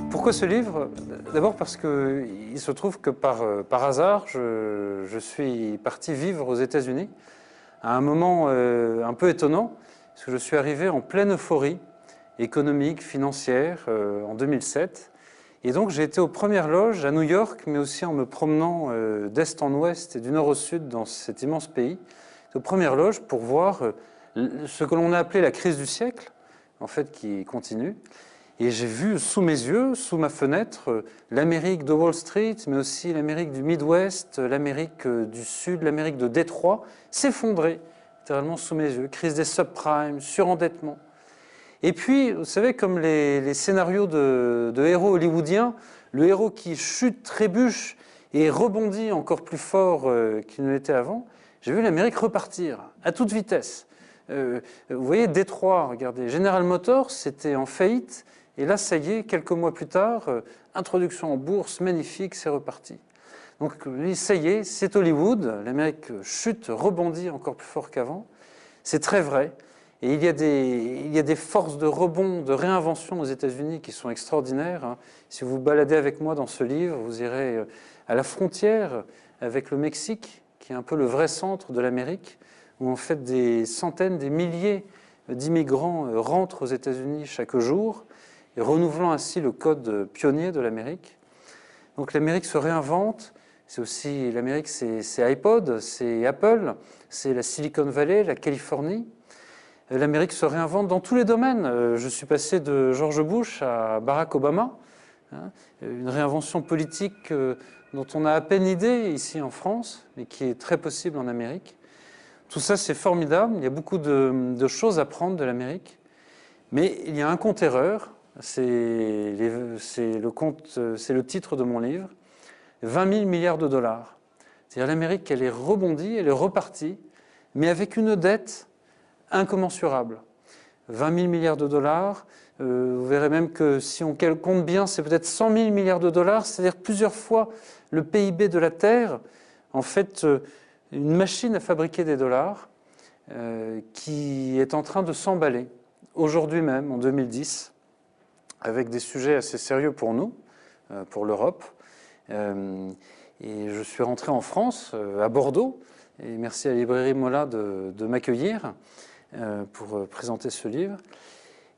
Pourquoi ce livre? D'abord parce qu'il se trouve que par hasard, je suis parti vivre aux États-Unis à un moment un peu étonnant, parce que je suis arrivé en pleine euphorie économique, financière, en 2007. Et donc j'ai été aux premières loges à New York, mais aussi en me promenant d'est en ouest et du nord au sud dans cet immense pays, aux premières loges pour voir ce que l'on a appelé la crise du siècle, en fait, qui continue. Et j'ai vu sous mes yeux, sous ma fenêtre, l'Amérique de Wall Street, mais aussi l'Amérique du Midwest, l'Amérique du Sud, l'Amérique de Détroit, s'effondrer, littéralement sous mes yeux. Crise des subprimes, surendettement. Et puis, vous savez, comme les scénarios de héros hollywoodiens, le héros qui chute, trébuche et rebondit encore plus fort qu'il ne l'était avant, j'ai vu l'Amérique repartir à toute vitesse. Vous voyez, Détroit, regardez, General Motors, c'était en faillite. Et là, ça y est, quelques mois plus tard, introduction en bourse, magnifique, c'est reparti. Donc, ça y est, c'est Hollywood, l'Amérique chute, rebondit encore plus fort qu'avant. C'est très vrai. Et il y a des forces de rebond, de réinvention aux États-Unis qui sont extraordinaires. Si vous vous baladez avec moi dans ce livre, vous irez à la frontière avec le Mexique, qui est un peu le vrai centre de l'Amérique, où en fait des centaines, des milliers d'immigrants rentrent aux États-Unis chaque jour, et renouvelant ainsi le code pionnier de l'Amérique. Donc l'Amérique se réinvente, c'est aussi l'Amérique, c'est iPod, c'est Apple, c'est la Silicon Valley, la Californie. L'Amérique se réinvente dans tous les domaines. Je suis passé de George Bush à Barack Obama, une réinvention politique dont on a à peine idée ici en France, mais qui est très possible en Amérique. Tout ça, c'est formidable, il y a beaucoup de choses à prendre de l'Amérique, mais il y a un compte-erreur. C'est le titre de mon livre, 20 000 milliards de dollars. C'est-à-dire l'Amérique, elle est rebondie, elle est repartie, mais avec une dette incommensurable. 20 000 milliards de dollars, vous verrez même que si on compte bien, c'est peut-être 100 000 milliards de dollars, c'est-à-dire plusieurs fois le PIB de la Terre. En fait, une machine à fabriquer des dollars qui est en train de s'emballer, aujourd'hui même, en 2010, avec des sujets assez sérieux pour nous, pour l'Europe. Et je suis rentré en France, à Bordeaux, et merci à la librairie Mola de m'accueillir pour présenter ce livre.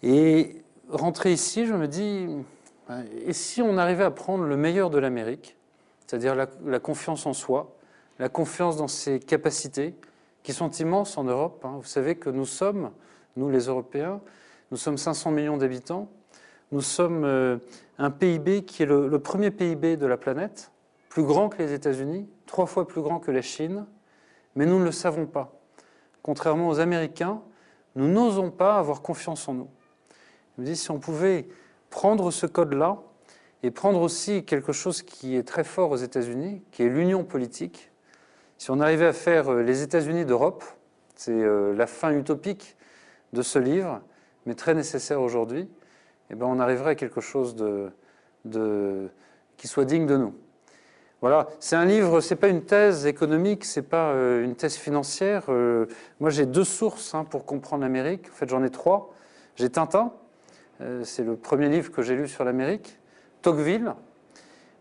Et rentré ici, je me dis, et si on arrivait à prendre le meilleur de l'Amérique, c'est-à-dire la confiance en soi, la confiance dans ses capacités, qui sont immenses en Europe. Vous savez que nous sommes, nous les Européens, nous sommes 500 millions d'habitants. Nous sommes un PIB qui est le premier PIB de la planète, plus grand que les États-Unis, 3 fois plus grand que la Chine, mais nous ne le savons pas. Contrairement aux Américains, nous n'osons pas avoir confiance en nous. Je me dis, si on pouvait prendre ce code-là et prendre aussi quelque chose qui est très fort aux États-Unis, qui est l'union politique, si on arrivait à faire les États-Unis d'Europe, c'est la fin utopique de ce livre, mais très nécessaire aujourd'hui, eh ben on arriverait à quelque chose qui soit digne de nous. Voilà, c'est un livre, c'est pas une thèse économique, c'est pas une thèse financière. Moi, j'ai 2 sources pour comprendre l'Amérique. En fait, j'en ai 3. J'ai Tintin, c'est le premier livre que j'ai lu sur l'Amérique. Tocqueville,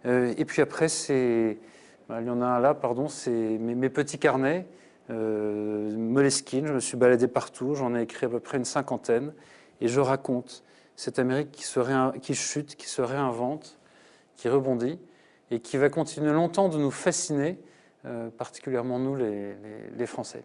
et puis après, il y en a un là, pardon, c'est mes petits carnets. Moleskine, je me suis baladé partout, j'en ai écrit à peu près une 50aine, et je raconte cette Amérique qui chute, qui se réinvente, qui rebondit, et qui va continuer longtemps de nous fasciner, particulièrement nous les Français.